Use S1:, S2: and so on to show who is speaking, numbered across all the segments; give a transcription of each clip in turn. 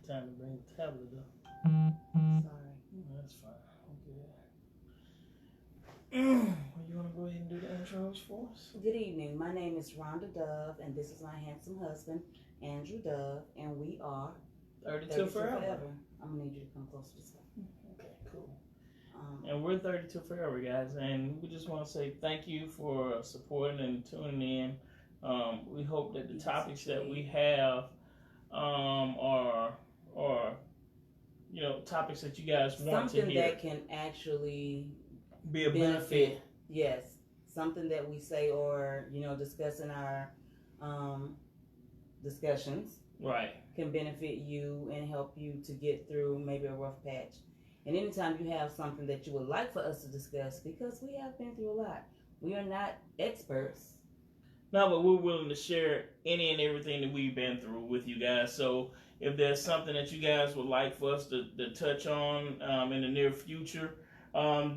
S1: Time to bring the tablet up.
S2: Sorry.
S1: That's fine. Okay. You want to go ahead and do the intros for us?
S2: Good evening. My name is Rhonda Dove, and this is my handsome husband, Andrew Dove, and we are
S1: 32 Forever.
S2: I'm going to need you to come closer to stuff.
S1: Okay, cool. And we're 32 Forever, guys, and we just want to say thank you for supporting and tuning in. We hope that the topics that we have are topics that you guys want to hear.
S2: Something that can actually
S1: be a benefit.
S2: Yes. Something that we say or, discuss in our discussions.
S1: Right.
S2: Can benefit you and help you to get through maybe a rough patch. And anytime you have something that you would like for us to discuss, because we have been through a lot. We are not experts.
S1: No, but we're willing to share any and everything that we've been through with you guys. So if there's something that you guys would like for us to touch on in the near future,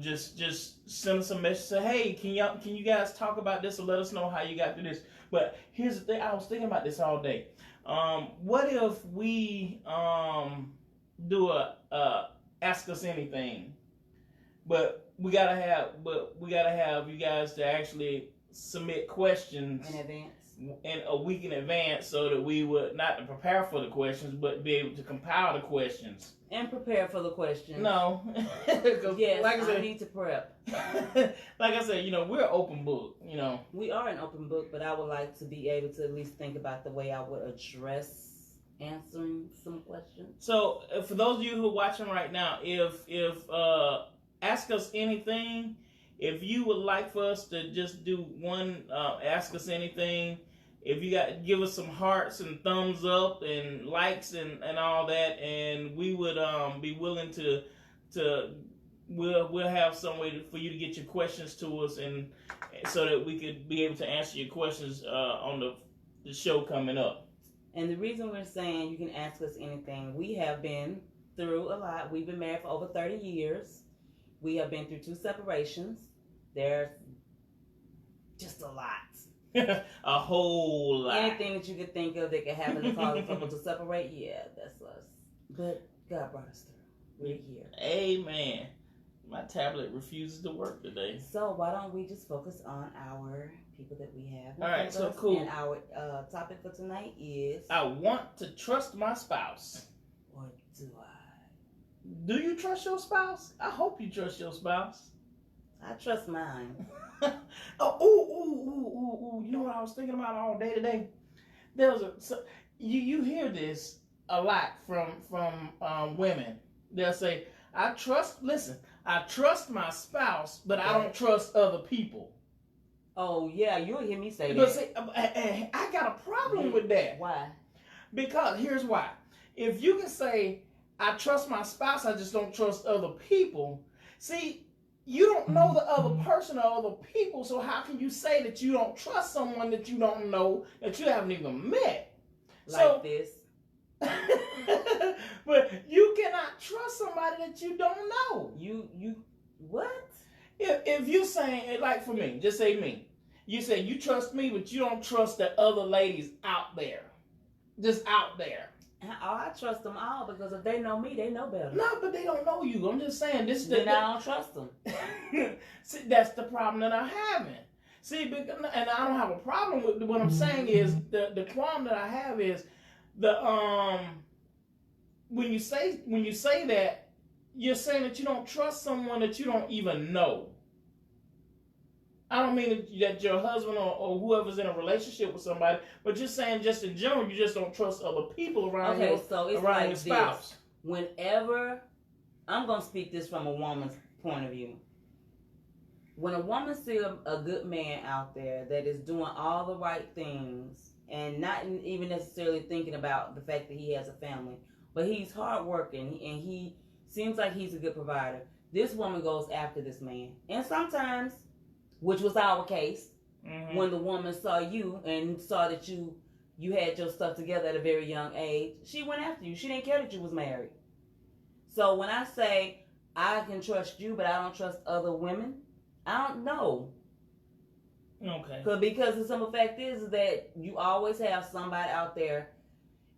S1: just send us a message. Say, hey, can you guys talk about this or let us know how you got through this? But here's the thing. I was thinking about this all day. What if we do a ask us anything, but we gotta have you guys to actually submit questions
S2: in advance,
S1: in a week in advance, so that we would not to prepare for the questions, but be able to compile the questions
S2: and prepare for the questions.
S1: No,
S2: yes, like I need to prep.
S1: Like I said, we're an open book.
S2: We are an open book, but I would like to be able to at least think about the way I would address answering some questions.
S1: So, for those of you who are watching right now, if ask us anything. If you would like for us to just do one, ask us anything. If you give us some hearts and thumbs up and likes and all that, and we would be willing to we'll have some way for you to get your questions to us, and so that we could be able to answer your questions on the show coming up.
S2: And the reason we're saying you can ask us anything, we have been through a lot. We've been married for over 30 years. We have been through 2 separations. There's just a lot.
S1: A whole lot.
S2: Anything that you could think of that could happen to cause someone to separate, yeah, that's us. But God brought us through. We're here.
S1: Amen. My tablet refuses to work today.
S2: So why don't we just focus on our people that we have?
S1: All right, so cool.
S2: And our topic for tonight is...
S1: I want to trust my spouse.
S2: Or do I?
S1: Do you trust your spouse? I hope you trust your spouse.
S2: I trust mine.
S1: Ooh. You know what I was thinking about all day today? You hear this a lot from women. They'll say, I trust my spouse, but I don't trust other people.
S2: Oh, yeah, you'll hear me say
S1: but
S2: that.
S1: See, I got a problem with that.
S2: Why?
S1: Because here's why. If you can say, I trust my spouse, I just don't trust other people. See, you don't know the other person or other people, so how can you say that you don't trust someone that you don't know, that you haven't even met?
S2: This.
S1: But you cannot trust somebody that you don't know.
S2: You what?
S1: If you saying, like for me, just say me. You say you trust me, but you don't trust the other ladies out there. Just out there.
S2: I trust them all, because if they know me, they know better.
S1: No, but they don't know you. I'm just saying this.
S2: Then I don't trust them.
S1: See, that's the problem that I'm having. See, and I don't have a problem with what I'm saying is the qualm that I have is the when you say that, you're saying that you don't trust someone that you don't even know. I don't mean that your husband or whoever's in a relationship with somebody, but just saying just in general, you just don't trust other people around your spouse.
S2: This. Whenever, I'm going to speak this from a woman's point of view. When a woman sees a good man out there that is doing all the right things and not even necessarily thinking about the fact that he has a family, but he's hardworking and he seems like he's a good provider, this woman goes after this man. And sometimes, which was our case, when the woman saw you and saw that you had your stuff together at a very young age, she went after you. She didn't care that you was married. So when I say I can trust you, but I don't trust other women, I don't know.
S1: Okay.
S2: Because the simple fact is that you always have somebody out there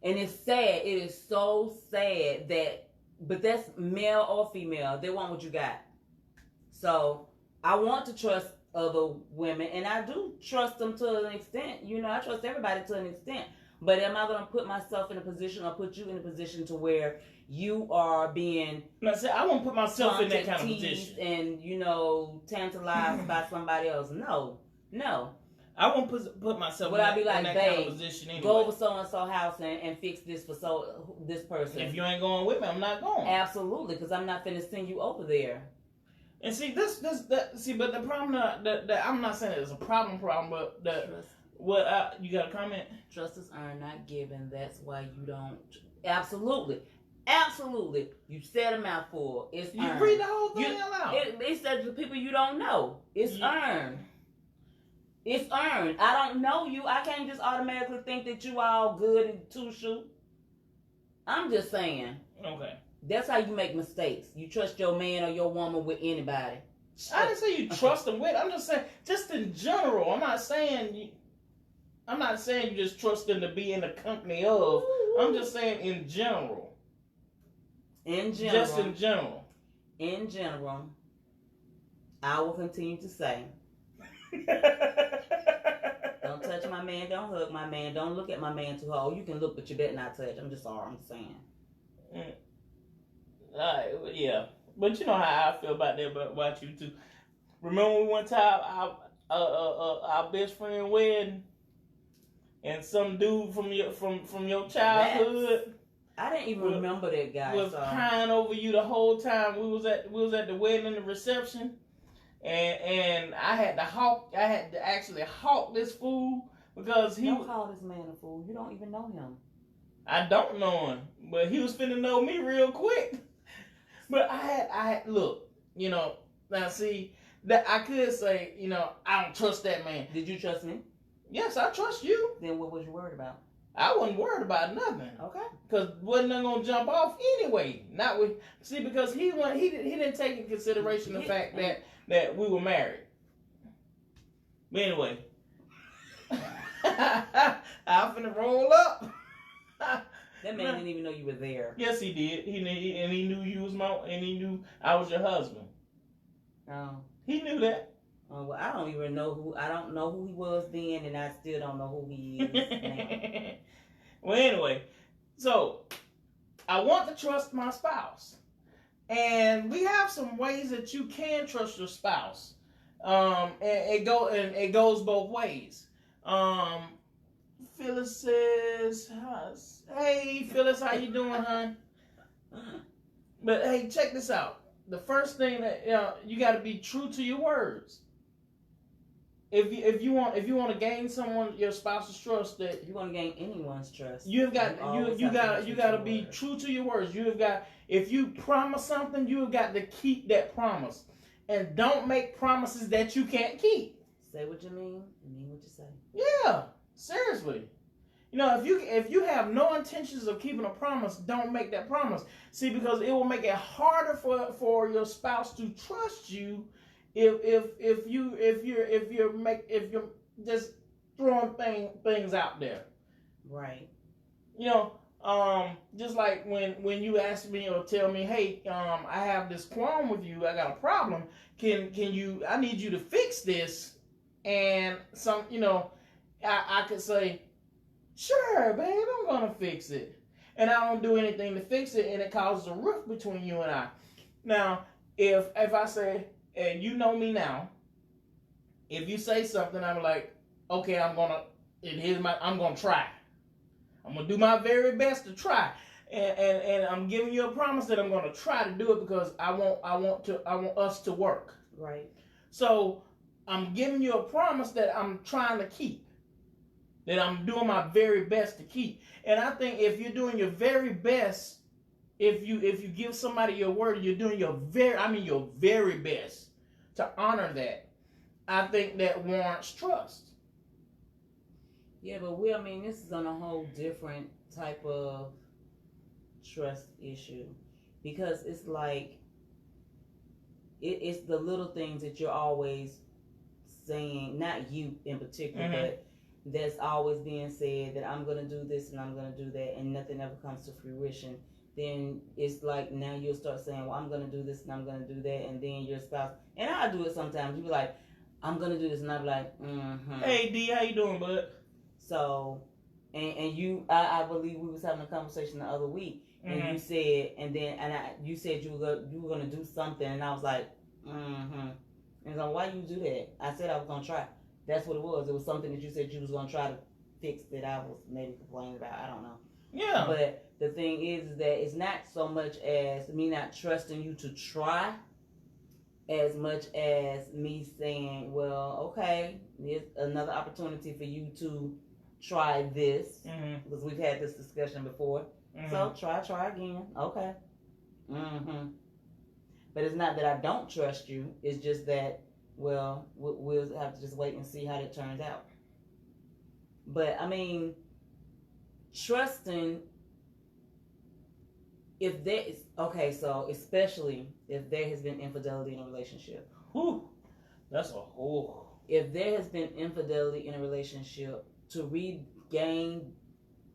S2: And it's sad. It is so sad that, but that's male or female. They want what you got. So I want to trust other women, and I do trust them to an extent. You know, I trust everybody to an extent. But am I going to put myself in a position or put you in a position to where you are being
S1: I won't put myself in that kind of position
S2: and, you know, tantalized by somebody else? No.
S1: I won't put myself in that kind of position anyway.
S2: Go over so-and-so house and fix this for this person.
S1: If you ain't going with me, I'm not going.
S2: Absolutely, because I'm not finna send you over there.
S1: And see, but the problem that I'm not saying it's a problem, but you got a comment?
S2: Trust is earned, not given. That's why you don't. Absolutely. You said a mouthful. It's
S1: you
S2: earned.
S1: Read the whole thing out.
S2: It said to people you don't know. It's earned. It's earned. I don't know you. I can't just automatically think that you all good and two shoe. I'm just saying.
S1: Okay.
S2: That's how you make mistakes. You trust your man or your woman with anybody.
S1: I didn't say you trust them with. I'm just saying, just in general. I'm not saying you just trust them to be in the company of. I'm just saying in general. Just in general.
S2: In general, I will continue to say, don't touch my man, don't hug my man, don't look at my man too hard. You can look, but you better not touch. I'm just sorry, I'm saying.
S1: Yeah. But you know how I feel about that, but about you too. Remember we went to our best friend wedding, and some dude from your childhood.
S2: I didn't even remember that guy.
S1: Was crying over you the whole time. We was at the wedding and the reception, and I had to actually hawk this fool because he.
S2: Don't call this man a fool. You don't even know him.
S1: I don't know him, but he was finna know me real quick. But I had look, you know, now see that I could say, you know, I don't trust that man.
S2: Did you trust me?
S1: Yes, I trust you.
S2: Then what was you worried about?
S1: I wasn't worried about nothing.
S2: Okay.
S1: Because wasn't gonna jump off anyway. Not with because he didn't take into consideration the fact that we were married. But anyway, I'm finna roll up.
S2: That man didn't even know you were there.
S1: Yes, he did. He knew you was he knew I was your husband.
S2: Oh.
S1: He knew that.
S2: Oh, well, I don't know who he was then, and I still don't know who he is now.
S1: Well, anyway, so I want to trust my spouse, and we have some ways that you can trust your spouse. And it goes both ways. Phyllis says, "Hey, Phyllis, how you doing, hon?" But hey, check this out. The first thing that you got to be true to your words. If you want to gain your spouse's trust, that
S2: you want to gain anyone's trust,
S1: you got to be true to your words. If you promise something, you have got to keep that promise, and don't make promises that you can't keep.
S2: Say what you mean and mean what you say.
S1: Yeah, seriously. You know, if you have no intentions of keeping a promise, don't make that promise. See, because it will make it harder for your spouse to trust you if you're just throwing things out there.
S2: Right.
S1: You know, just like when you ask me or tell me, hey, I have this qualm with you, I got a problem. Can you? I need you to fix this, and I could say, sure, babe, I'm gonna fix it, and I don't do anything to fix it, and it causes a rift between you and I. Now, if I say, and you know me now, if you say something, I'm like, okay, I'm gonna try. I'm gonna do my very best to try, and I'm giving you a promise that I'm gonna try to do it because I want us to work.
S2: Right.
S1: So I'm giving you a promise that I'm trying to keep. That I'm doing my very best to keep. And I think if you're doing your very best, if you give somebody your word, you're doing your very best to honor that. I think that warrants trust.
S2: Yeah, but this is on a whole different type of trust issue, because it's like it's the little things that you're always saying, not you in particular, but that's always being said that I'm gonna do this and I'm gonna do that, and nothing ever comes to fruition, then it's like now you'll start saying, well, I'm gonna do this and I'm gonna do that, and then your spouse, and I do it sometimes, you be like, I'm gonna do this, and I be like,
S1: Hey D, how you doing, bud?
S2: So, and you, I believe we was having a conversation the other week, and you said, you said you were gonna do something, and I was like, and so why you do that? I said I was gonna try. That's what it was. It was something that you said you was gonna try to fix that I was maybe complaining about. I don't know.
S1: Yeah.
S2: But the thing is that it's not so much as me not trusting you to try, as much as me saying, well, okay, there's another opportunity for you to try this, because we've had this discussion before. So try again. Okay. But it's not that I don't trust you. It's just that, well, we'll have to just wait and see how that turns out. But I mean, trusting, if there is, okay, so especially if there has been infidelity in a relationship.
S1: Whew, that's a whole.
S2: If there has been infidelity in a relationship, to regain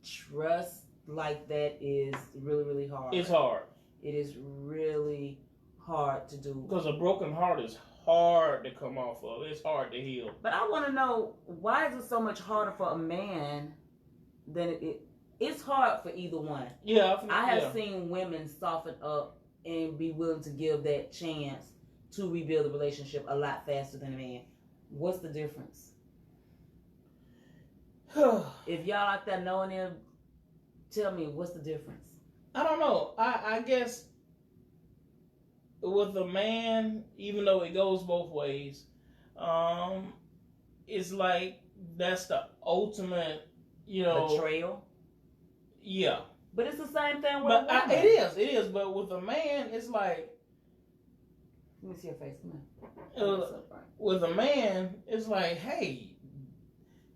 S2: trust like that is really, really hard.
S1: It's hard.
S2: It is really hard to do.
S1: Because a broken heart is hard to come off of. It's hard to heal.
S2: But I want to know, why is it so much harder for a man than it's hard for either one.
S1: Yeah.
S2: I have seen women soften up and be willing to give that chance to rebuild the relationship a lot faster than a man. What's the difference? If y'all out there knowing them, tell me, what's the difference?
S1: I don't know. I guess with a man, even though it goes both ways, it's like that's the ultimate,
S2: betrayal.
S1: Yeah.
S2: But it's the same thing with
S1: but
S2: a woman.
S1: It is. But with a man, it's like.
S2: Let me see your face. Come on.
S1: With a man, it's like, hey,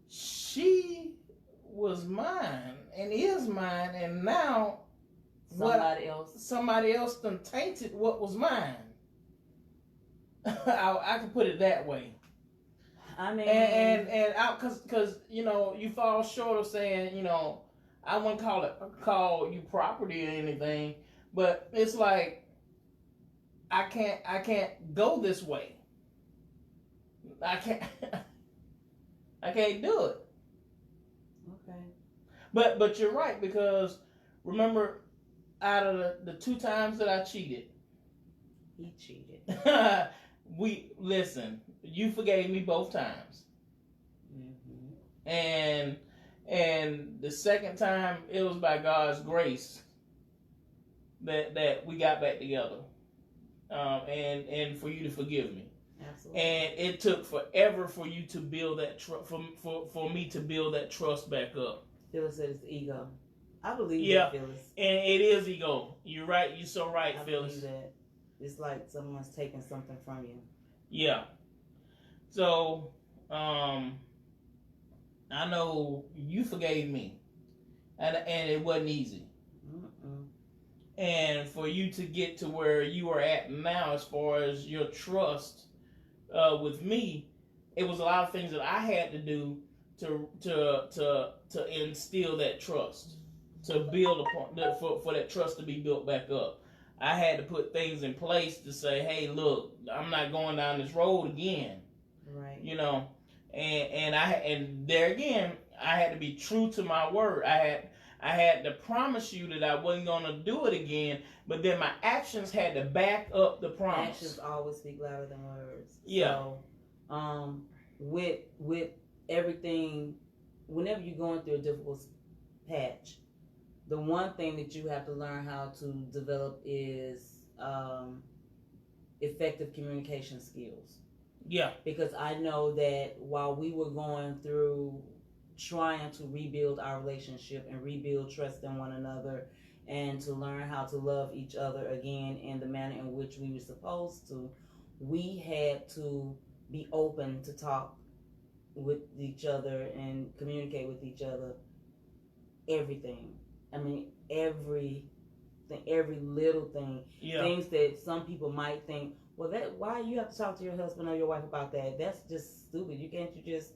S1: she was mine and is mine, and now somebody else done tainted what was mine. I can put it that way.
S2: I mean,
S1: and because you fall short of saying, I wouldn't call you property or anything, but it's like I can't go this way. I can't do it.
S2: Okay.
S1: But you're right, because remember, out of the 2 times that I cheated,
S2: he cheated.
S1: You forgave me both times. And the second time, it was by God's grace that we got back together, and for you to forgive me.
S2: Absolutely.
S1: And it took forever for you to build that for me to build that trust back up.
S2: Phyllis said it's ego. I believe
S1: that,
S2: Phyllis.
S1: And it is ego. You're right. You're so right, Phyllis.
S2: I believe that. It's like someone's taking something from you.
S1: Yeah. So, I know you forgave me, and it wasn't easy. And for you to get to where you are at now, as far as your trust with me, it was a lot of things that I had to do to instill that trust, to build upon for that trust to be built back up. I had to put things in place to say, hey, look, I'm not going down this road again.
S2: Right.
S1: And there again, I had to be true to my word. I had to promise you that I wasn't going to do it again, but then my actions had to back up the promise.
S2: Actions always speak louder than words.
S1: Yeah.
S2: So, with everything, whenever you're going through a difficult patch, the one thing that you have to learn how to develop is effective communication skills.
S1: Yeah.
S2: Because I know that while we were going through trying to rebuild our relationship and rebuild trust in one another and to learn how to love each other again in the manner in which we were supposed to, we had to be open to talk with each other and communicate with each other. Everything. I mean, every little thing.
S1: Yeah.
S2: Things that some people might think, well, why you have to talk to your husband or your wife about that? That's just stupid. You can't just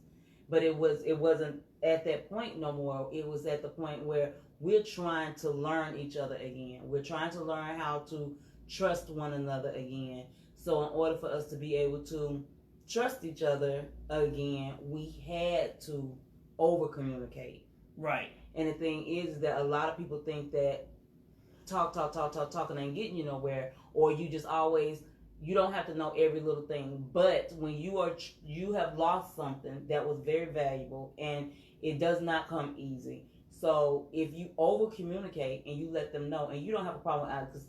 S2: but it wasn't at that point no more. It was at the point where we're trying to learn each other again. We're trying to learn how to trust one another again. So in order for us to be able to trust each other again, we had to over communicate.
S1: Right.
S2: And the thing is that a lot of people think that talking ain't getting you nowhere, or you just always, you don't have to know every little thing. But when you have lost something that was very valuable, and it does not come easy. So if you over communicate and you let them know, and you don't have a problem with it, because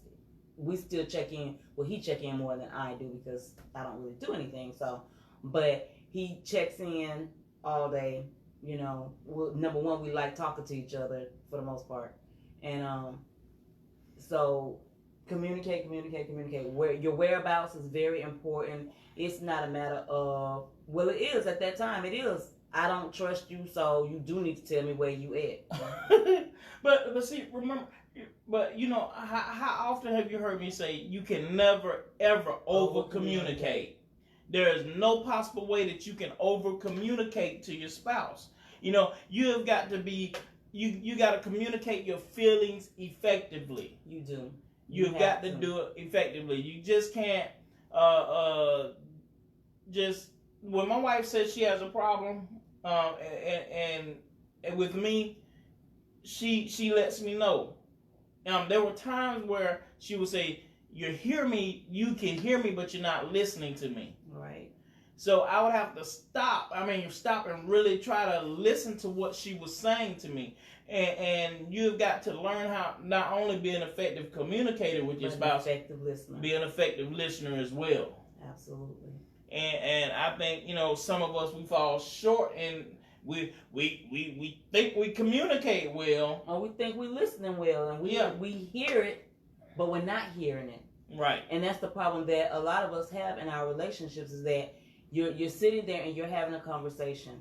S2: we still check in. Well, he check in more than I do because I don't really do anything. So, but he checks in all day. You know, number one, we like talking to each other for the most part, and so communicate. Where your whereabouts is very important. It's not a matter of, well, it is at that time. It is. I don't trust you, so you do need to tell me where you at.
S1: but see, remember, but you know, how often have you heard me say you can never ever over communicate? There is no possible way that you can over communicate to your spouse. You know, you have got to be, you got to communicate your feelings effectively.
S2: You do.
S1: You've got to do it effectively. You just can't just, when my wife says she has a problem, and with me, she lets me know. There were times where she would say, you can hear me, but you're not listening to me.
S2: Right.
S1: So I would have to stop and really try to listen to what she was saying to me. And you've got to learn how not only be an effective communicator with your spouse, be an effective listener as well.
S2: Absolutely.
S1: And I think, you know, some of us, we fall short, and we think we communicate well.
S2: Or we think we're listening well, and we hear it, but we're not hearing it.
S1: Right.
S2: And that's the problem that a lot of us have in our relationships, is that you're sitting there and you're having a conversation,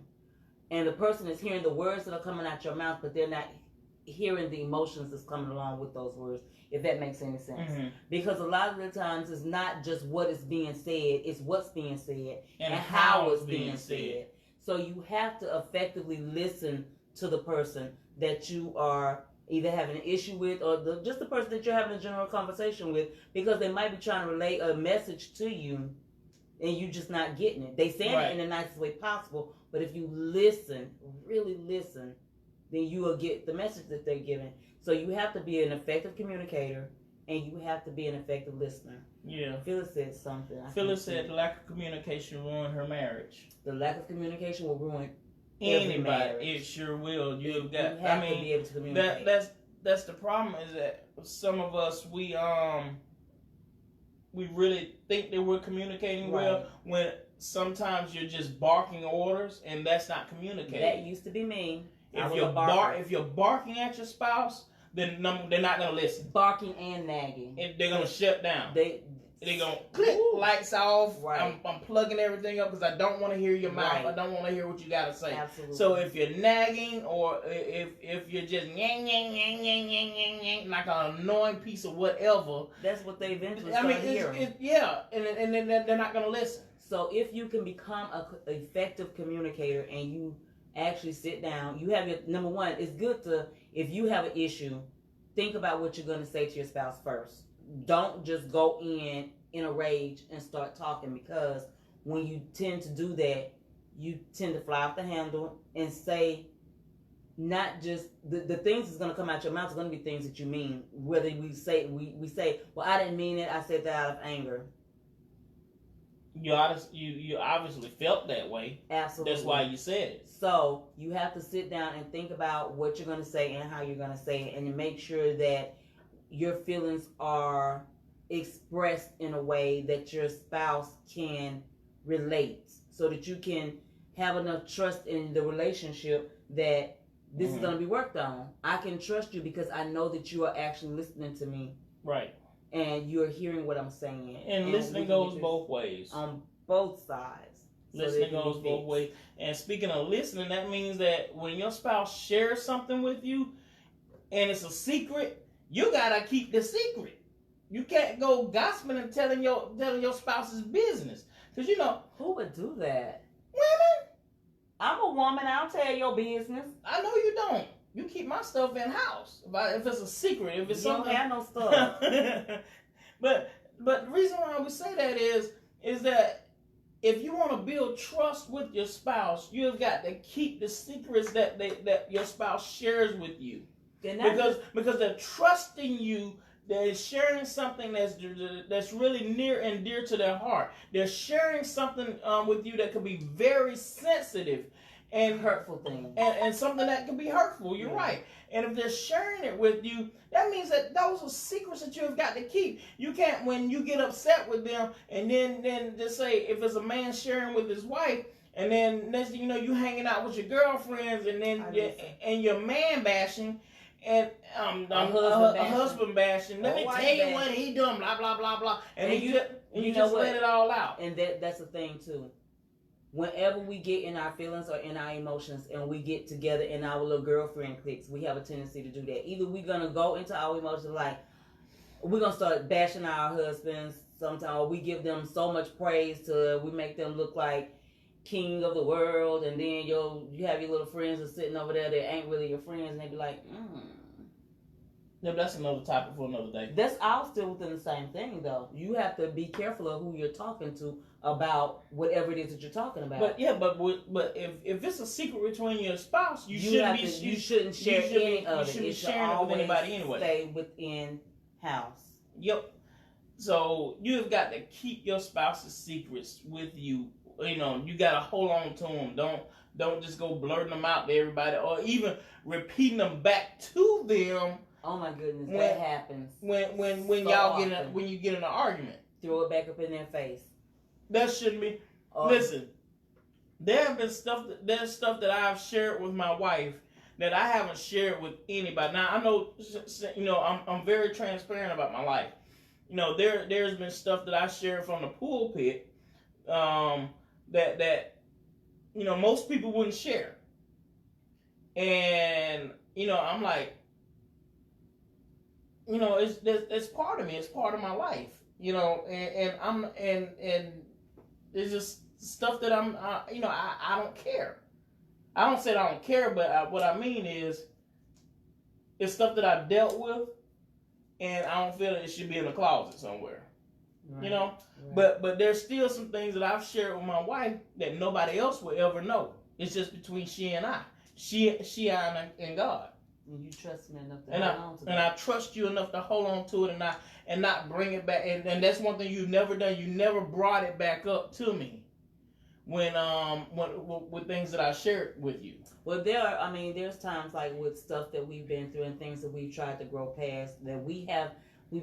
S2: and the person is hearing the words that are coming out your mouth, but they're not hearing the emotions that's coming along with those words, if that makes any sense. Mm-hmm. Because a lot of the times it's not just what is being said, it's what's being said and how it's being said. So you have to effectively listen to the person that you are either having an issue with, or just the person that you're having a general conversation with, because they might be trying to relay a message to you and you just not getting it. They saying it in the nicest way possible, but if you listen, really listen, then you will get the message that they're giving. So you have to be an effective communicator, and you have to be an effective listener.
S1: Yeah.
S2: Phyllis said something.
S1: Phyllis said the lack of communication ruined her marriage.
S2: The lack of communication will ruin
S1: anybody. It sure will. You have to be able to communicate. That's the problem, is that some of us, we really think that we're communicating well, when sometimes you're just barking orders, and that's not communicating.
S2: That used to be me.
S1: If you're barking at your spouse, then they're not gonna listen.
S2: Barking and nagging.
S1: They're gonna shut down. They're gonna click, lights off. Right. I'm plugging everything up because I don't want to hear your mouth. I don't want to hear what you gotta say.
S2: Absolutely.
S1: So if you're nagging, or if you're just yang yang yang yang yang yang yang, like an annoying piece of whatever,
S2: that's what they eventually start hearing.
S1: And then they're not gonna listen.
S2: So if you can become an effective communicator, and you actually sit down, you have your, number one, it's good to, if you have an issue, think about what you're going to say to your spouse first. Don't just go in a rage and start talking, because when you tend to do that, you tend to fly off the handle and say, not just the things that's going to come out your mouth is going to be things that you mean. Whether we say, well, I didn't mean it, I said that out of anger. You
S1: obviously felt that way.
S2: Absolutely.
S1: That's why you said it.
S2: So you have to sit down and think about what you're going to say and how you're going to say it, and to make sure that your feelings are expressed in a way that your spouse can relate, so that you can have enough trust in the relationship that this is going to be worked on. I can trust you because I know that you are actually listening to me.
S1: Right.
S2: And you're hearing what I'm saying.
S1: And listening goes both ways.
S2: On both sides.
S1: Listening goes both ways. And speaking of listening, that means that when your spouse shares something with you and it's a secret, you gotta keep the secret. You can't go gossiping and telling your spouse's business. Because, you know,
S2: who would do that?
S1: Women.
S2: I'm a woman. I don't tell your business.
S1: I know you don't. You keep my stuff in house. If it's a secret, if it's
S2: you
S1: something.
S2: don't have no stuff.
S1: but the reason why we say that is that if you want to build trust with your spouse, you've got to keep the secrets that your spouse shares with you. Because they're trusting you. They're sharing something that's really near and dear to their heart. They're sharing something with you that could be very sensitive and
S2: hurtful thing,
S1: and something that could be hurtful. You're right. And if they're sharing it with you, that means that those are secrets that you have got to keep. You can't, when you get upset with them, and then just say, if it's a man sharing with his wife, and then next thing you know, you hanging out with your girlfriends, and then you're man bashing. And husband bashing. Let me tell you what he doing, blah blah blah blah. And then you just let it all out.
S2: And that's the thing too. Whenever we get in our feelings or in our emotions, and we get together in our little girlfriend cliques, we have a tendency to do that. Either we're gonna go into our emotions like we're gonna start bashing our husbands sometimes, or we give them so much praise we make them look like king of the world, and then you have your little friends that's sitting over there that ain't really your friends, and they be like,
S1: Yeah, but that's another topic for another day.
S2: That's all still within the same thing, though. You have to be careful of who you're talking to about whatever it is that you're talking about.
S1: But if it's a secret between your spouse, you shouldn't share any of it. You shouldn't share it with anybody anyway.
S2: Stay within house.
S1: Yep. So you've got to keep your spouse's secrets with you. You know, you got to hold on to them. Don't just go blurting them out to everybody, or even repeating them back to them.
S2: Oh my goodness, that happens.
S1: When
S2: so
S1: y'all when you get in an argument,
S2: throw it back up in their face.
S1: That shouldn't be. Listen, there's stuff that I've shared with my wife that I haven't shared with anybody. Now I know, I'm very transparent about my life. There's been stuff that I shared from the pulpit that most people wouldn't share, and I'm like, it's part of me. It's part of my life. And it's just stuff that I don't care. I don't say that I don't care, but what I mean is, it's stuff that I've dealt with, and I don't feel that it should be in a closet somewhere. Right. Right. But there's still some things that I've shared with my wife that nobody else will ever know. It's just between she and I. I, and God.
S2: And you trust me enough to hold on to it.
S1: And I trust you enough to hold on to it and not bring it back. And that's one thing you've never done. You never brought it back up to me when with things that I shared with you.
S2: Well, there's times like with stuff that we've been through and things that we've tried to grow past that we've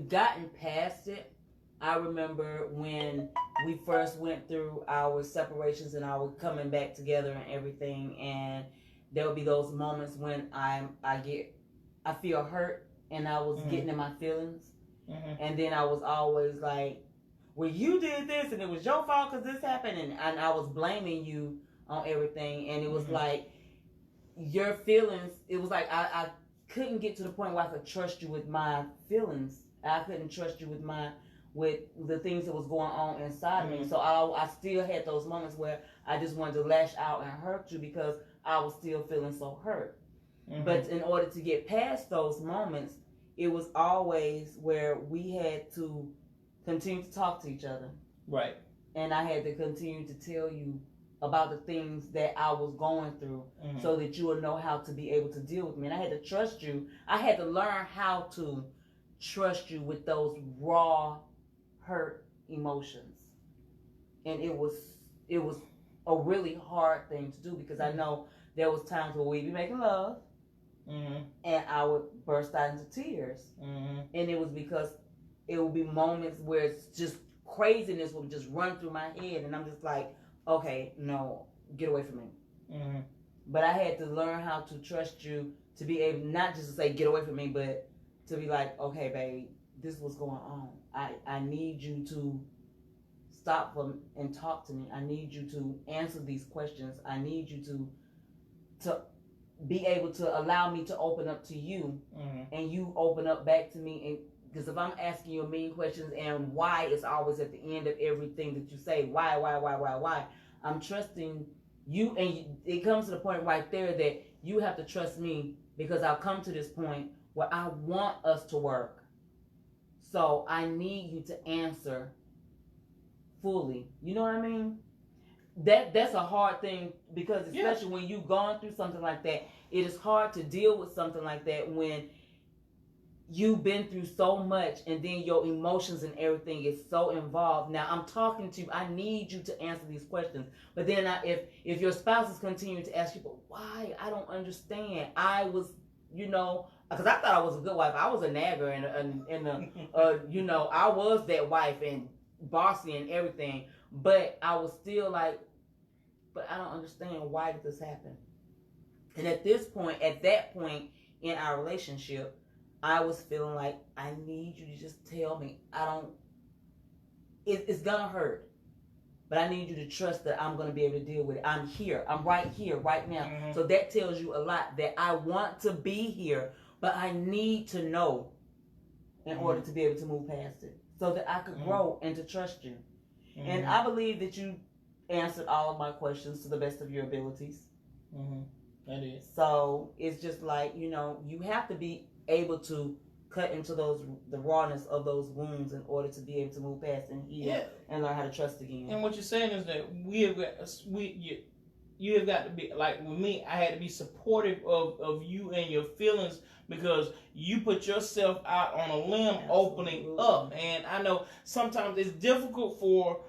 S2: gotten past it. I remember when we first went through our separations and our coming back together and everything, and there would be those moments when I feel hurt and I was getting in my feelings, and then I was always like, well, you did this and it was your fault because this happened, and I was blaming you on everything, and it was like your feelings, it was like I couldn't get to the point where I could trust you with my feelings. I couldn't trust you with the things that was going on inside of me. So I still had those moments where I just wanted to lash out and hurt you because I was still feeling so hurt. But in order to get past those moments, it was always where we had to continue to talk to each other.
S1: Right.
S2: And I had to continue to tell you about the things that I was going through so that you would know how to be able to deal with me. And I had to trust you. I had to learn how to trust you with those raw hurt emotions. And it was a really hard thing to do because I know there was times where we'd be making love and I would burst out into tears. And it was because it would be moments where it's just craziness would just run through my head and I'm just like, okay, no, get away from me. But I had to learn how to trust you to be able not just to say get away from me, but to be like, okay, babe, this is what's going on. I need you to stop and talk to me. I need you to answer these questions. I need you to be able to allow me to open up to you and you open up back to me. And because if I'm asking you a million questions and why is always at the end of everything that you say, why, I'm trusting it comes to the point right there that you have to trust me, because I've come to this point where I want us to work. So I need you to answer fully. You know what I mean? That's a hard thing, because especially when you've gone through something like that, it is hard to deal with something like that when you've been through so much, and then your emotions and everything is so involved. Now I'm talking to you. I need you to answer these questions. But then if your spouse is continuing to ask you, but why? I don't understand. I was, because I thought I was a good wife. I was a nagger and I was that wife and bossy and everything. But I was still like, but I don't understand, why did this happen? And at that point in our relationship, I was feeling like, I need you to just tell me. It's gonna hurt, but I need you to trust that I'm gonna be able to deal with it. I'm here. I'm right here, right now. Mm-hmm. So that tells you a lot, that I want to be here, but I need to know in order to be able to move past it, so that I could grow and to trust you. Mm-hmm. And I believe that you answered all of my questions to the best of your abilities.
S1: Mm-hmm. That is.
S2: So it's just like, you have to be able to cut into the rawness of those wounds in order to be able to move past and heal and learn how to trust again.
S1: And what you're saying is that you have got to be, like with me, I had to be supportive of you and your feelings, because you put yourself out on a limb. Absolutely. Opening up. And I know sometimes it's difficult for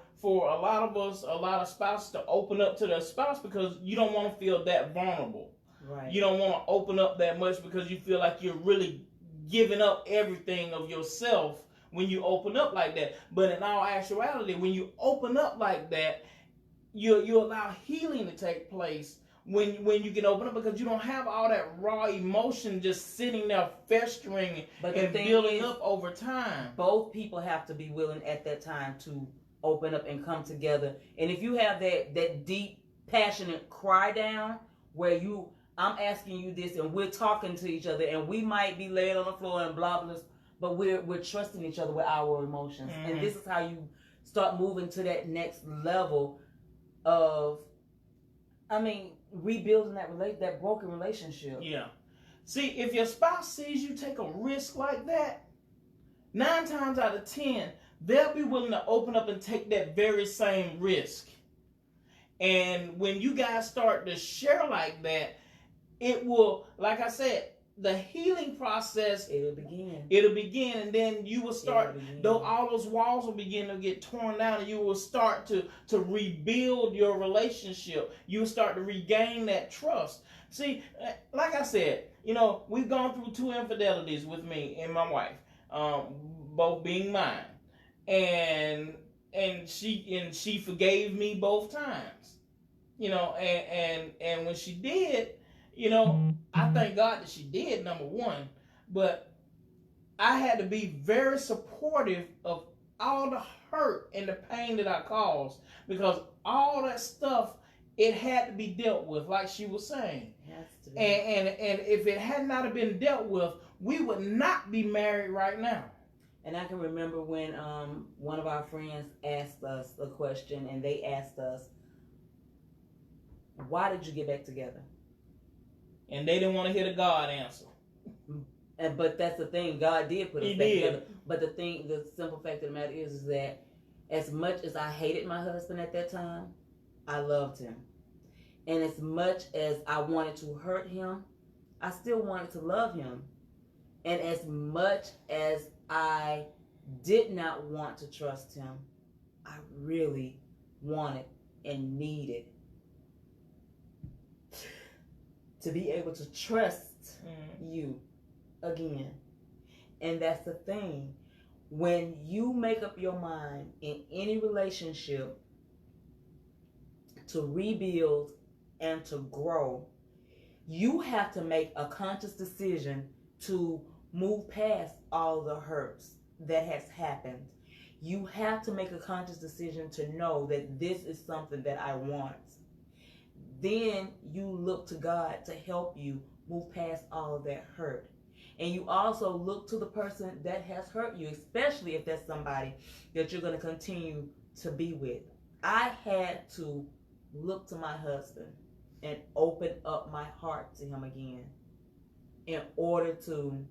S1: a lot of us, a lot of spouses, to open up to their spouse, because you don't want to feel that vulnerable.
S2: Right.
S1: You don't want to open up that much, because you feel like you're really giving up everything of yourself when you open up like that. But in all actuality, when you open up like that, you allow healing to take place when you can open up, because you don't have all that raw emotion just sitting there festering and building up over time.
S2: Both people have to be willing at that time to open up and come together. And if you have that deep, passionate cry down where I'm asking you this and we're talking to each other, and we might be laid on the floor and blah blah, but we're trusting each other with our emotions. Mm-hmm. And this is how you start moving to that next level of, rebuilding that broken relationship.
S1: Yeah. See, if your spouse sees you take a risk like that, 9 times out of 10, they'll be willing to open up and take that very same risk. And when you guys start to share like that, it will, like I said, the healing process,
S2: it'll begin,
S1: and then you will start, though all those walls will begin to get torn down, and you will start to rebuild your relationship. You will start to regain that trust. See, like I said, we've gone through 2 infidelities with me and my wife, both being mine, and she forgave me both times, and when she did, I thank God that she did, number one. But I had to be very supportive of all the hurt and the pain that I caused, because all that stuff, it had to be dealt with, like she was saying. And if it had not have been dealt with, we would not be married right now.
S2: And I can remember when one of our friends asked us a question, and they asked us, why did you get back together?
S1: And they didn't want to hear the God answer.
S2: But that's the thing. God did put us back together. But the simple fact of the matter is that as much as I hated my husband at that time, I loved him. And as much as I wanted to hurt him, I still wanted to love him. And as much as I did not want to trust him, I really wanted and needed to be able to trust you again. And that's the thing. When you make up your mind in any relationship to rebuild and to grow, you have to make a conscious decision to move past all the hurts that has happened. You have to make a conscious decision to know that this is something that I want. Then you look to God to help you move past all of that hurt. And you also look to the person that has hurt you, especially if that's somebody that you're going to continue to be with. I had to look to my husband and open up my heart to him again in order to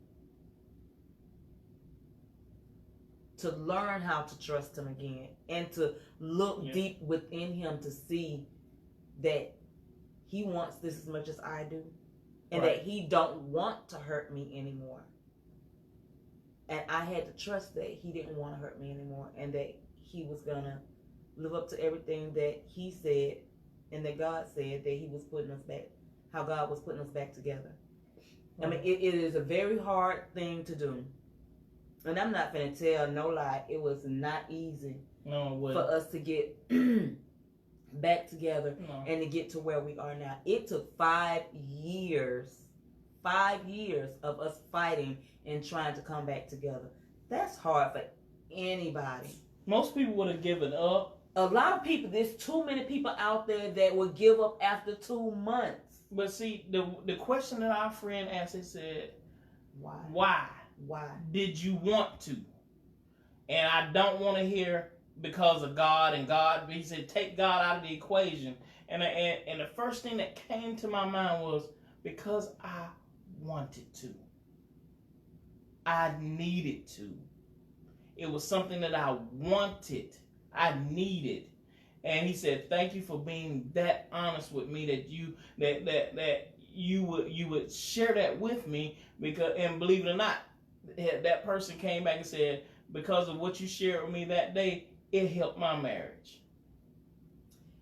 S2: learn how to trust him again and to look deep within him to see that he wants this as much as I do and that he don't want to hurt me anymore. And I had to trust that he didn't want to hurt me anymore and that he was going to live up to everything that he said and that God said, that he was putting us back, how God was putting us back together. I mean, it is a very hard thing to do. And I'm not going to tell no lie. It was not easy for us to get back together and to get to where we are now. It took 5 years of us fighting and trying to come back together. That's hard for anybody.
S1: Most people would have given up.
S2: A lot of people, there's too many people out there that would give up after 2 months.
S1: But see, the question that our friend asked, he said,
S2: Why? Why
S1: did you want to? And I don't want to hear because of God and God. He said, take God out of the equation. And the first thing that came to my mind was because I wanted to. I needed to. It was something that I wanted. I needed. And he said, thank you for being that honest with me that you would share that with me, because, and believe it or not, that person came back and said, because of what you shared with me that day, it helped my marriage.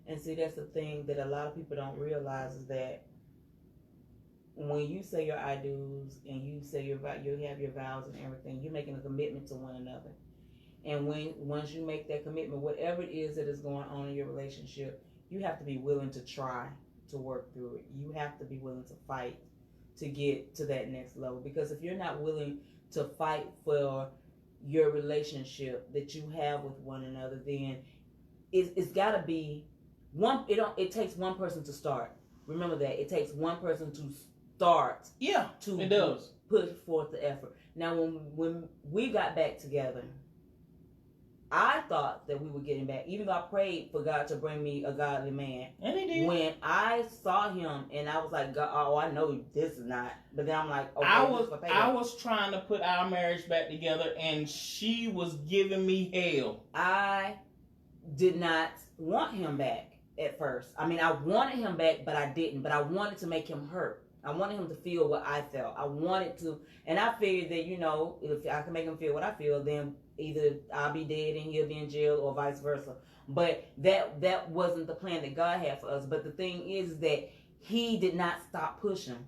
S2: And see, that's the thing that a lot of people don't realize is that when you say your I do's and you say you have your vows and everything, you're making a commitment to one another. And once you make that commitment, whatever it is that is going on in your relationship, you have to be willing to try to work through it. You have to be willing to fight to get to that next level. Because if you're not willing to fight for your relationship that you have with one another, then it's got to be one. It takes one person to start. Remember that it takes one person to start.
S1: Yeah, it does.
S2: Put forth the effort. Now, when we got back together, I thought that we were getting back, even though I prayed for God to bring me a godly man.
S1: And he did.
S2: When I saw him, and I was like, God, oh, I know this is not. But then I'm like, okay,
S1: I was trying to put our marriage back together, and she was giving me hell.
S2: I did not want him back at first. I mean, I wanted him back, but I didn't. But I wanted to make him hurt. I wanted him to feel what I felt. I wanted to, and I figured that, if I can make him feel what I feel, then either I'll be dead and he'll be in jail, or vice versa. But that wasn't the plan that God had for us. But the thing is that he did not stop pushing.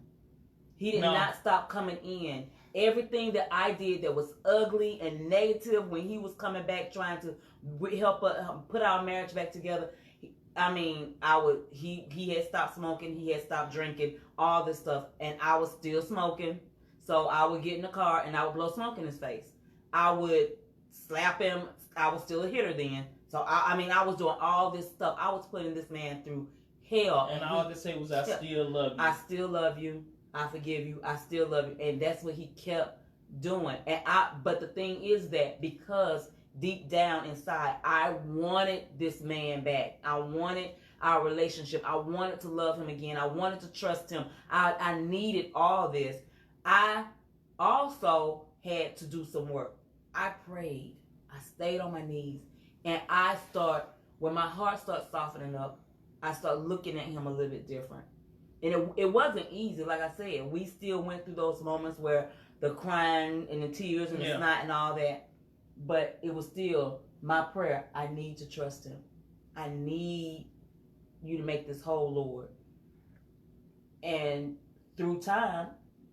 S2: He did not stop coming in. Everything that I did that was ugly and negative when he was coming back trying to help put our marriage back together. I mean, he had stopped smoking, he had stopped drinking, all this stuff, and I was still smoking. So I would get in the car and I would blow smoke in his face. I would slap him. I was still a hitter then. So I was doing all this stuff. I was putting this man through hell.
S1: And all I could say was, I still love you.
S2: I still love you. I forgive you. I still love you. And that's what he kept doing. But the thing is that because deep down inside, I wanted this man back. I wanted our relationship. I wanted to love him again. I wanted to trust him. I needed all this. I also had to do some work. I prayed. I stayed on my knees. And when my heart started softening up, I started looking at him a little bit different. And it wasn't easy. Like I said, we still went through those moments where the crying and the tears and the snot and all that. But it was still my prayer. I need to trust him. I need you to make this whole, Lord. And through time,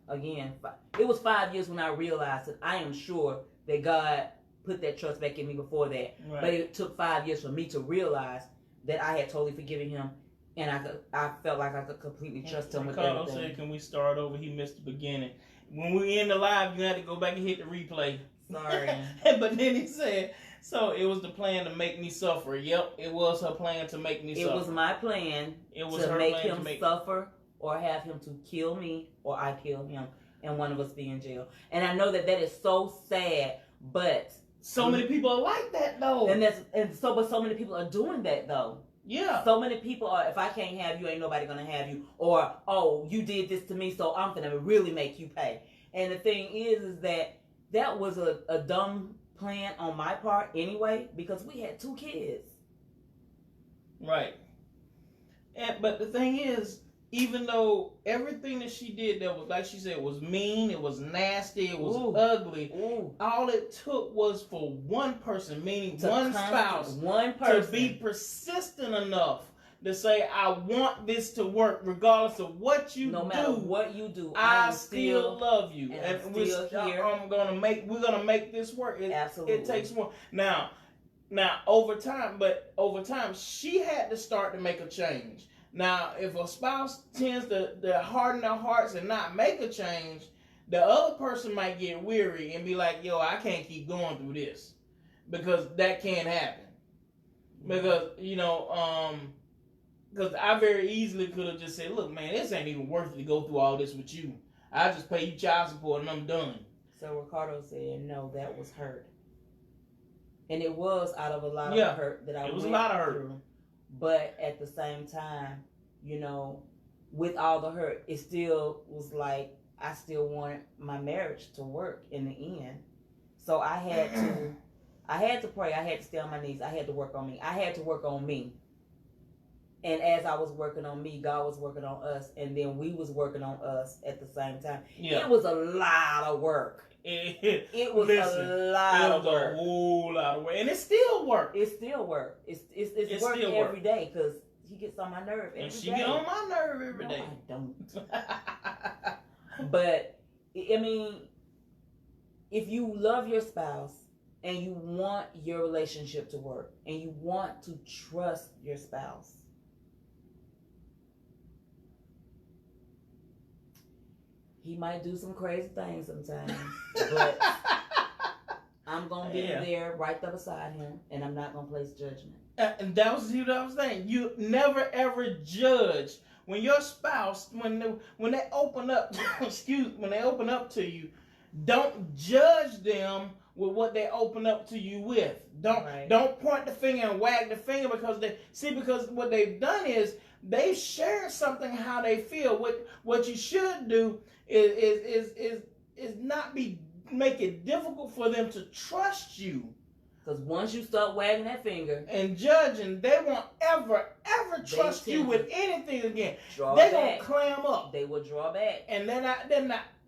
S2: again, it was 5 years when I realized that I am sure that God put that trust back in me before that. Right. But it took 5 years for me to realize that I had totally forgiven him, and I felt like I could completely trust him with everything.
S1: Ricardo said, can we start over? He missed the beginning. When we end the live, you had to go back and hit the replay.
S2: Sorry.
S1: But then he said, so it was the plan to make me suffer. Yep, it was her plan to make me suffer.
S2: It was my plan to make him suffer, or have him to kill me, or I kill him, and one of us be in jail. And I know that is so sad, but
S1: so many people are like that though.
S2: But so many people are doing that though.
S1: Yeah.
S2: So many people are, if I can't have you, ain't nobody gonna have you. Or, oh, you did this to me, so I'm gonna really make you pay. And the thing is that was a dumb plan on my part anyway, because we had 2 kids.
S1: Right. But the thing is, even though everything that she did that was, like she said, was mean, it was nasty, it was ugly, all it took was for one person, meaning one spouse, to be persistent enough to say, I want this to work regardless of what you do.
S2: No matter what you do,
S1: I still love you.
S2: And we're still here.
S1: We're gonna make this work.
S2: Absolutely.
S1: It takes more. Now over time she had to start to make a change. Now, if a spouse tends to harden their hearts and not make a change, the other person might get weary and be like, yo, I can't keep going through this. Because that can't happen. Because, because I very easily could have just said, look, man, this ain't even worth it to go through all this with you. I just pay you child support and I'm done.
S2: So Ricardo said, no, that was hurt. And it was out of a lot of hurt that I went through. It was a lot of hurt. But at the same time, with all the hurt, it still was like I still wanted my marriage to work in the end. So I had to pray. I had to stay on my knees. I had to work on me. I had to work on me. And as I was working on me, God was working on us, and then we was working on us at the same time. Yeah. It was a lot of work. It was a lot of work.
S1: A whole lot of work. And it still work.
S2: It still work. It's work every day because he gets on my nerve every day.
S1: And she get on my nerve every day.
S2: No, I don't. But, I mean, if you love your spouse and you want your relationship to work and you want to trust your spouse, he might do some crazy things sometimes, but I'm going to be there right there beside him, and I'm not going to place judgment.
S1: And that was what I was saying. You never, ever judge. When your spouse, when they open up, when they open up to you, don't judge them with what they open up to you with. Don't point the finger and wag the finger because what they've done is they've shared something how they feel. What you should do is not make it difficult for them to trust you.
S2: Because once you start wagging that finger
S1: and judging, they won't ever trust you with anything again. They're gonna clam up.
S2: They will draw back,
S1: and they're not.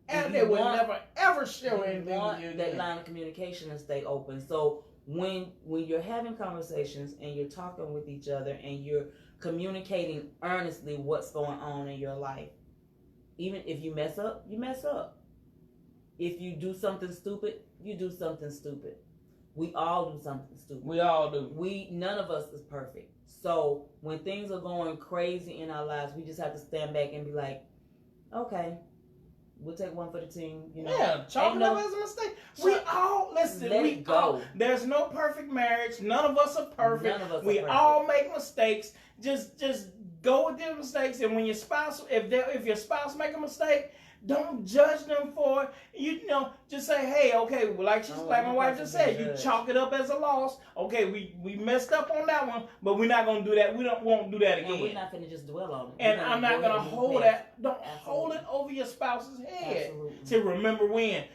S1: And they will never ever share anything with you again.
S2: That line of communication to stay open. So when you're having conversations and you're talking with each other and you're communicating earnestly what's going on in your life, even if you mess up, you mess up. If you do something stupid, you do something stupid. We all do something stupid.
S1: We all do.
S2: None of us is perfect. So when things are going crazy in our lives, we just have to stand back and be like, okay, we'll take one for the team.
S1: Yeah, chalk it up as a mistake. We all listen.
S2: Let it go.
S1: There's no perfect marriage. None of us are perfect. We all make mistakes. Just go with their mistakes. And when your spouse, if your spouse make a mistake, don't judge them for it. Just say, hey, okay, like my wife just said, you chalk it up as a loss. Okay, we messed up on that one, but we're not gonna do that. Won't do that again.
S2: And we're not gonna just dwell on it.
S1: And I'm not gonna hold that. Don't hold it over your spouse's head. To remember when.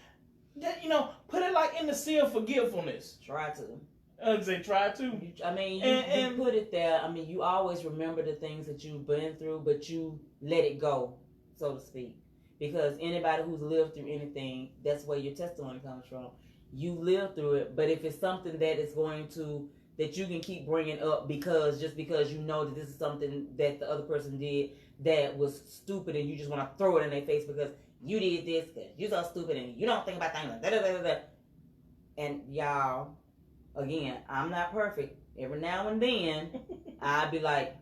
S1: Put it like in the sea of forgetfulness.
S2: Try to.
S1: I'd say try to.
S2: You put it there. I mean, you always remember the things that you've been through, but you let it go, so to speak. Because anybody who's lived through anything, that's where your testimony comes from. You lived through it, but if it's something that is that you can keep bringing up just because you know that this is something that the other person did that was stupid and you just want to throw it in their face because you did this, because you're so stupid and you don't think about things like that. And y'all, again, I'm not perfect. Every now and then, I'd be like,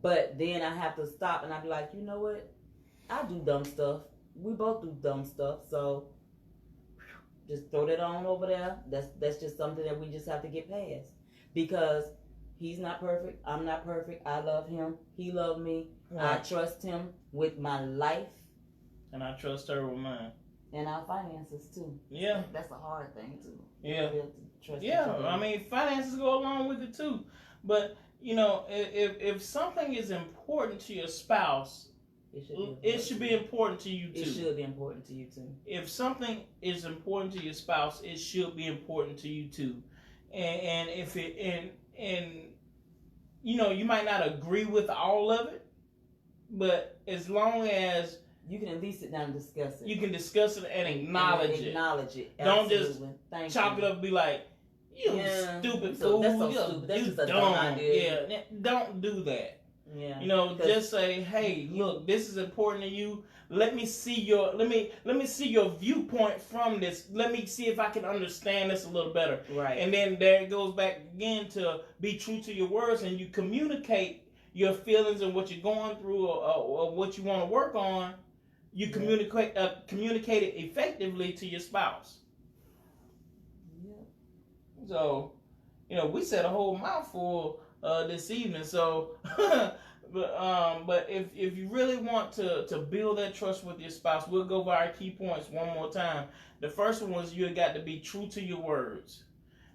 S2: but then I have to stop and I'd be like, you know what? I do dumb stuff. We both do dumb stuff. So just throw that on over there. That's just something that we just have to get past. Because he's not perfect. I'm not perfect. I love him. He loved me. Right. I trust him with my life.
S1: And I trust her with mine.
S2: And our finances too.
S1: Yeah.
S2: That's a hard thing too.
S1: Yeah. I mean, finances go along with it too. But if something is important to your spouse, it should be important to you too.
S2: It should be important to you too.
S1: If something is important to your spouse, it should be important to you too. And if it and you might not agree with all of it, but as long as
S2: you can at least sit down and discuss it.
S1: You can discuss it and acknowledge it.
S2: Acknowledge it.
S1: Don't just chalk it up and be like, you stupid fool.
S2: That's so stupid. That's just a dumb idea.
S1: Yeah, don't do that.
S2: Yeah.
S1: Just say, hey, look, this is important to you. Let me see your viewpoint from this. Let me see if I can understand this a little better.
S2: Right.
S1: And then there it goes back again to be true to your words, and you communicate your feelings and what you're going through or what you want to work on. You communicate it effectively to your spouse. Yeah. So, we said a whole mouthful this evening. So, but if you really want to build that trust with your spouse, we'll go over our key points one more time. The first one was you got to be true to your words,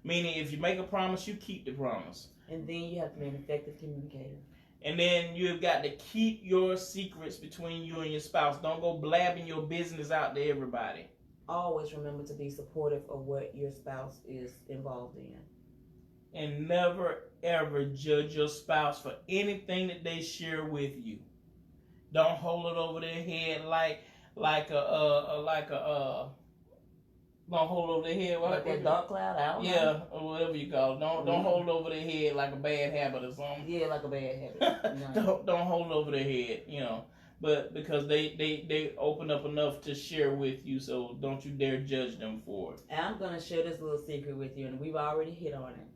S1: meaning if you make a promise, you keep the promise.
S2: And then you have to be an effective communicator.
S1: And then you've got to keep your secrets between you and your spouse. Don't go blabbing your business out to everybody.
S2: Always remember to be supportive of what your spouse is involved in.
S1: And never ever judge your spouse for anything that they share with you. Don't hold it over their head don't hold over their head
S2: like that dark cloud out.
S1: Yeah, or whatever you call it. Don't hold over their head like a bad habit or something.
S2: Yeah, like a bad habit.
S1: Don't hold over their head, But because they open up enough to share with you, so don't you dare judge them for it.
S2: And I'm gonna share this little secret with you, and we've already hit on it.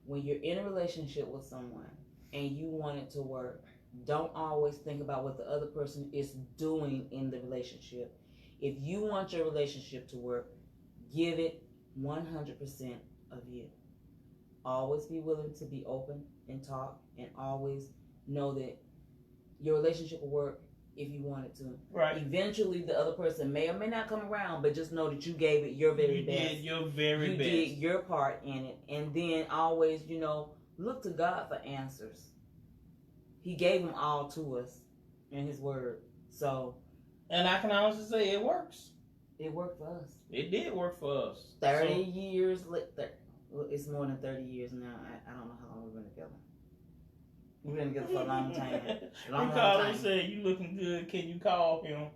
S2: When you're in a relationship with someone and you want it to work, don't always think about what the other person is doing in the relationship. If you want your relationship to work, give it 100% of you. Always be willing to be open and talk, and always know that your relationship will work if you want it to.
S1: Right.
S2: Eventually, the other person may or may not come around, but just know that you gave it your very best.
S1: You did your very best.
S2: You did your part in it. And then always, look to God for answers. He gave them all to us in His Word. So...
S1: And I can honestly say it works.
S2: It worked for us.
S1: It did work for us.
S2: 30 years later. Well, it's more than 30 years now. I don't know how long we've been together. We've been together for a long time.
S1: Long time. And said, you looking good. Can you call him?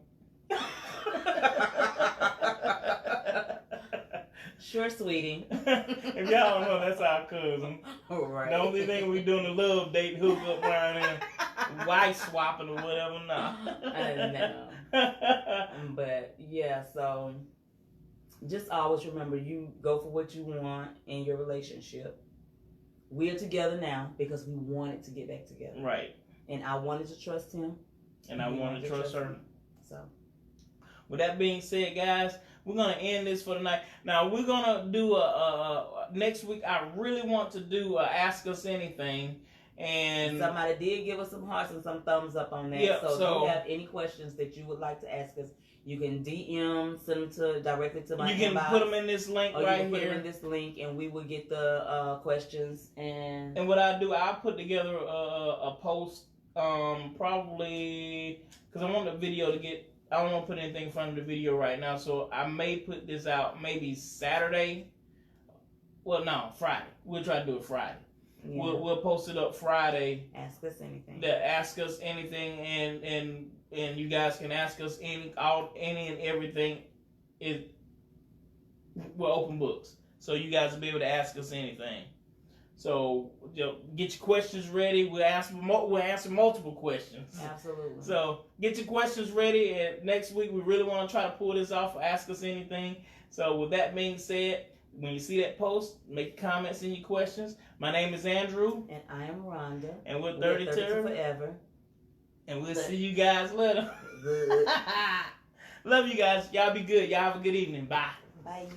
S2: Sure, sweetie.
S1: If y'all don't know, that's our cousin.
S2: Right.
S1: The only thing we doing a love date, hook up around here, wife swapping or whatever. Nah.
S2: I know. But yeah, so just always remember, you go for what you want in your relationship. We're together now because we wanted to get back together.
S1: Right.
S2: And I wanted to trust him.
S1: And I wanted to trust her.
S2: So,
S1: with that being said, guys, we're going to end this for tonight. Now, we're going to do next week, I really want to do Ask Us Anything. And
S2: somebody did give us some hearts and some thumbs up on that.
S1: Yeah,
S2: so if you have any questions that you would like to ask us, you can DM, send them directly to my inbox. You can
S1: put them in this link right here.
S2: Put them in this link, and we will get the questions. And
S1: what I do, I'll put together a post, probably, because I want the video to get, I don't want to put anything in front of the video right now, so I may put this out maybe Saturday. Well, no, Friday. We'll try to do it Friday. Yeah. We'll post it up Friday.
S2: Ask us anything.
S1: Ask us anything, and you guys can ask us any and everything. We're open books, so you guys will be able to ask us anything. So get your questions ready. We'll answer multiple questions.
S2: Absolutely.
S1: So get your questions ready, and next week we really want to try to pull this off. Ask us anything. So with that being said, when you see that post, make comments and your questions. My name is Andrew.
S2: And I am Rhonda.
S1: And we're 32
S2: Forever.
S1: And we'll see you guys later. Love you guys. Y'all be good. Y'all have a good evening. Bye.
S2: Bye.